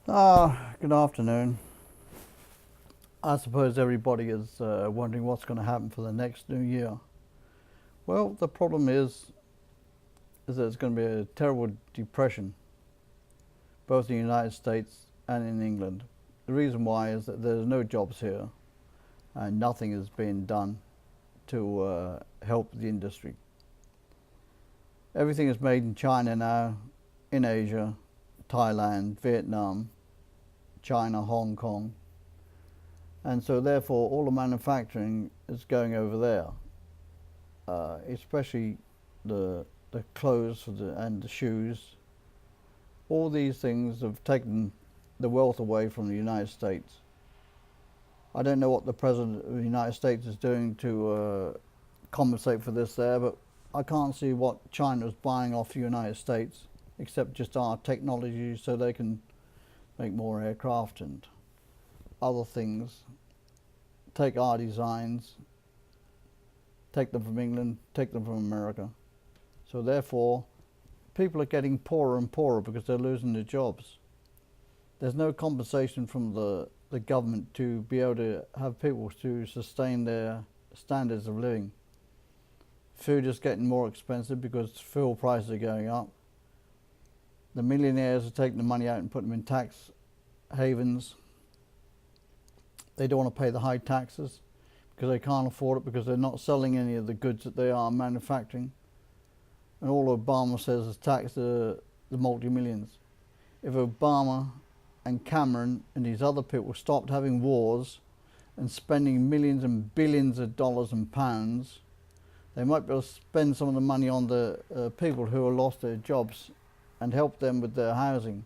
Good afternoon. I suppose everybody is wondering what's going to happen for the next new year. Well, the problem is that it's going to be a terrible depression, both in the United States and in England. The reason why is that there's no jobs here, and nothing is being done to help the industry. Everything is made in China now, in Asia, Thailand, Vietnam, China, Hong Kong, and so therefore all the manufacturing is going over there, especially the clothes and the shoes. All these things have taken the wealth away from the United States. I don't know what the President of the United States is doing to compensate for this there, but I can't see what China is buying off the United States except just our technology so they can make more aircraft and other things, take our designs, take them from England, take them from America. So therefore, people are getting poorer and poorer because they're losing their jobs. There's no compensation from the government to be able to have people to sustain their standards of living. Food is getting more expensive because fuel prices are going up. The millionaires are taking the money out and putting them in tax havens. They don't want to pay the high taxes because they can't afford it, because they're not selling any of the goods that they are manufacturing. And all Obama says is tax the multi-millions. If Obama and Cameron and these other people stopped having wars and spending millions and billions of dollars and pounds, they might be able to spend some of the money on the people who have lost their jobs and help them with their housing.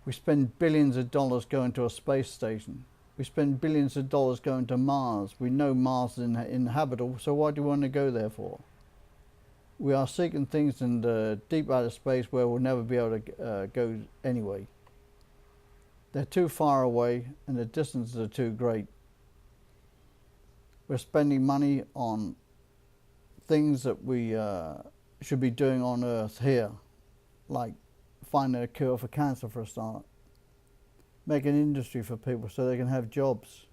We spend billions of dollars going to a space station. We spend billions of dollars going to Mars. We know Mars is inhabitable, so why do we want to go there for? We are seeking things in the deep outer space where we'll never be able to go anyway. They're too far away and the distances are too great. We're spending money on things that we should be doing on Earth here, like finding a cure for cancer for a start, make an industry for people so they can have jobs.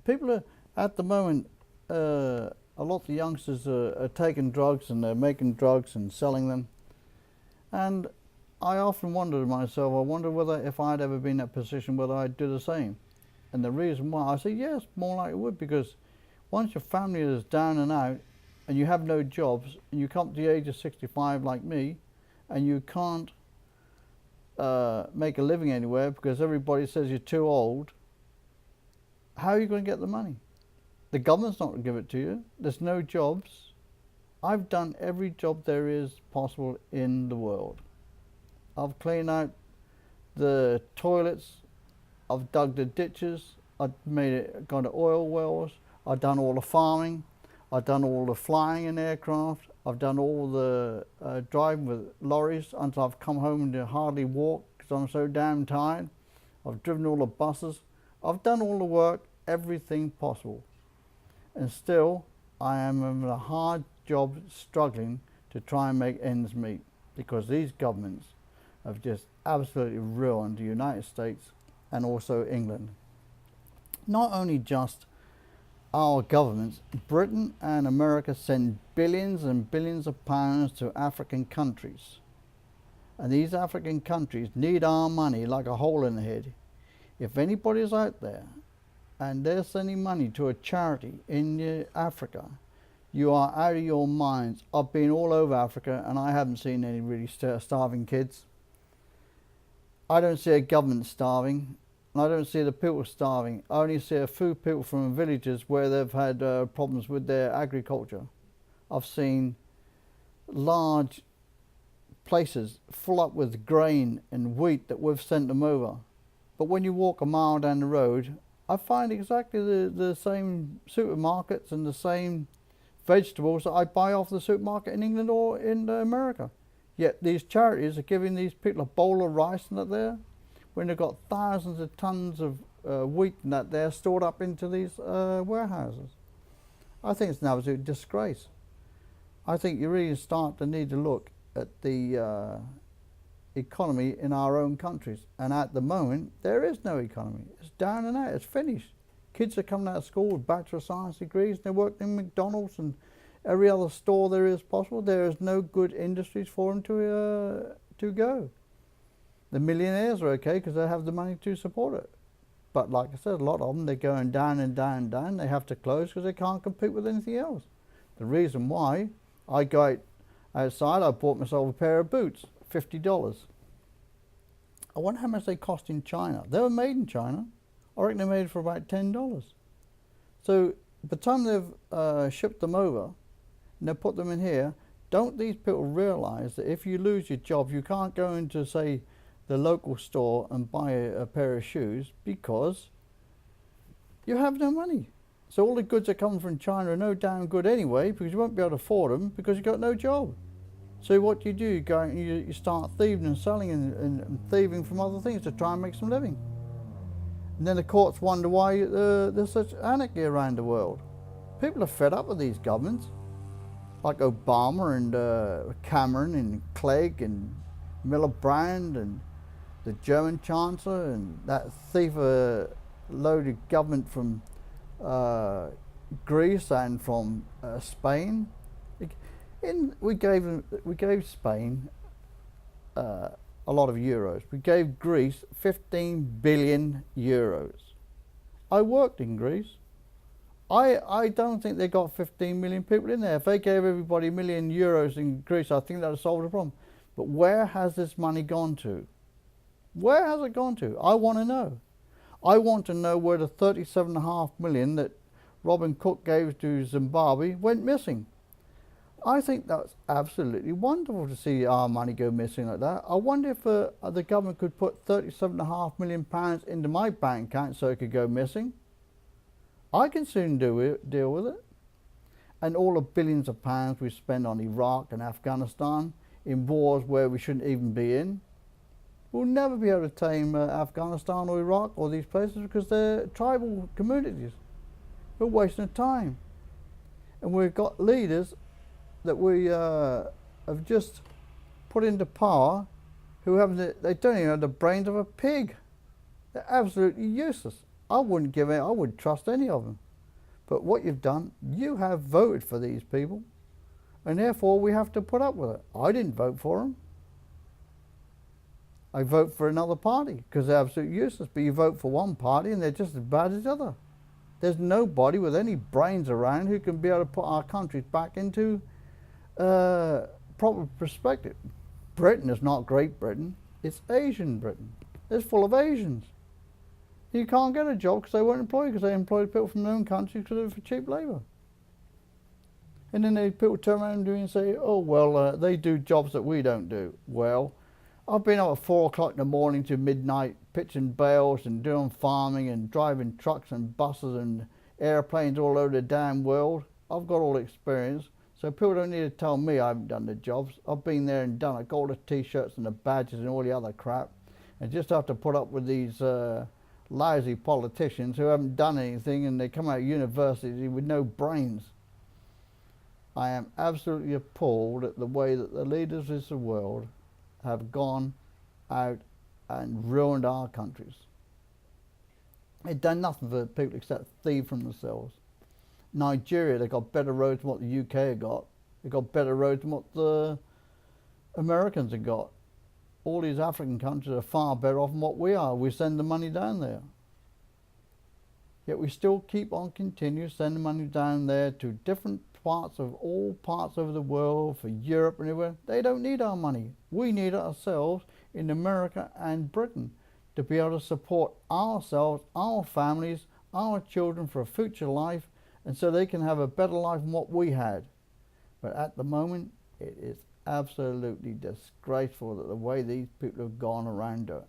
People are, at the moment, a lot of the youngsters are taking drugs and they're making drugs and selling them. And I often wonder to myself, I wonder whether if I'd ever been in that position, whether I'd do the same. And the reason why, I say yes, more like it would, because once your family is down and out and you have no jobs and you come to the age of 65 like me and you can't make a living anywhere because everybody says you're too old, how are you going to get the money? The government's not going to give it to you. There's no jobs. I've done every job there is possible in the world. I've cleaned out the toilets, I've dug the ditches, I've got oil wells, I've done all the farming, I've done all the flying in aircraft, I've done all the driving with lorries until I've come home and hardly walk because I'm so damn tired. I've driven all the buses. I've done all the work, everything possible. And still, I am in a hard job struggling to try and make ends meet, because these governments have just absolutely ruined the United States and also England. Not only just our governments, Britain and America send billions and billions of pounds to African countries. And these African countries need our money like a hole in the head. If anybody's out there and they're sending money to a charity in Africa, you are out of your minds. I've been all over Africa and I haven't seen any really starving kids. I don't see a government starving. I don't see the people starving. I only see a few people from villages where they've had problems with their agriculture. I've seen large places full up with grain and wheat that we've sent them over. But when you walk a mile down the road, I find exactly the same supermarkets and the same vegetables that I buy off the supermarket in England or in America. Yet these charities are giving these people a bowl of rice and that there, when they've got thousands of tons of wheat and that there stored up into these warehouses. I think it's an absolute disgrace. I think you really start to need to look at the economy in our own countries. And at the moment, there is no economy. It's down and out. It's finished. Kids are coming out of school with Bachelor of Science degrees. They work in McDonald's and every other store there is possible. There is no good industries for them to go. The millionaires are okay because they have the money to support it. But like I said, a lot of them, they're going down and down and down. They have to close because they can't compete with anything else. The reason why, I go outside, I bought myself a pair of boots, $50. I wonder how much they cost in China. They were made in China. I reckon they made for about $10. So by the time they've shipped them over and they put them in here, don't these people realize that if you lose your job, you can't go into, say, the local store and buy a pair of shoes because you have no money. So all the goods that come from China are no damn good anyway because you won't be able to afford them because you've got no job. So what you do, you go and you start thieving and selling and thieving from other things to try and make some living. And then the courts wonder why there's such anarchy around the world. People are fed up with these governments, like Obama and Cameron and Clegg and Miliband and the German Chancellor and that thief loaded government from Greece and from Spain. We gave Spain a lot of euros. We gave Greece 15 billion euros. I worked in Greece. I don't think they got 15 million people in there. If they gave everybody a million euros in Greece, I think that would solve the problem. But where has this money gone to? Where has it gone to? I want to know. I want to know where the 37.5 million that Robin Cook gave to Zimbabwe went missing. I think that's absolutely wonderful to see our money go missing like that. I wonder if the government could put £37.5 million into my bank account so it could go missing. I can soon deal with it. And all the billions of pounds we spend on Iraq and Afghanistan in wars where we shouldn't even be in. We'll never be able to tame Afghanistan or Iraq or these places because they're tribal communities. We're wasting time. And we've got leaders that we have just put into power who they don't even have the brains of a pig. They're absolutely useless. I wouldn't trust any of them. But what you've done, you have voted for these people, and therefore we have to put up with it. I didn't vote for them. I vote for another party because they're absolutely useless. But you vote for one party and they're just as bad as the other. There's nobody with any brains around who can be able to put our countries back into proper perspective. Britain is not Great Britain, it's Asian Britain. It's full of Asians. You can't get a job because they won't employ you because they employ people from their own countries because they're for cheap labour. And then people turn around and say, oh, well, they do jobs that we don't do. Well, I've been up at 4 o'clock in the morning to midnight pitching bales and doing farming and driving trucks and buses and airplanes all over the damn world. I've got all the experience. So people don't need to tell me I haven't done the jobs. I've been there and done it. I've got all the t-shirts and the badges and all the other crap. And just have to put up with these lousy politicians who haven't done anything and they come out of university with no brains. I am absolutely appalled at the way that the leaders of the world have gone out and ruined our countries. They've done nothing for people except thieve from themselves. Nigeria, they got better roads than what the UK have got. They got better roads than what the Americans have got. All these African countries are far better off than what we are. We send the money down there. Yet we still keep on continuing sending money down there to different parts of all parts of the world, for Europe and everywhere. They don't need our money. We need it ourselves in America and Britain to be able to support ourselves, our families, our children for a future life, and so they can have a better life than what we had. But at the moment, it is absolutely disgraceful that the way these people have gone around it.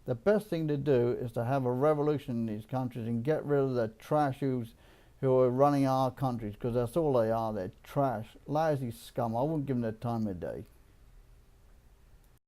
The best thing to do is to have a revolution in these countries and get rid of the trash who are running our countries, because that's all they are. They're trash, lousy scum. I wouldn't give them the time of day.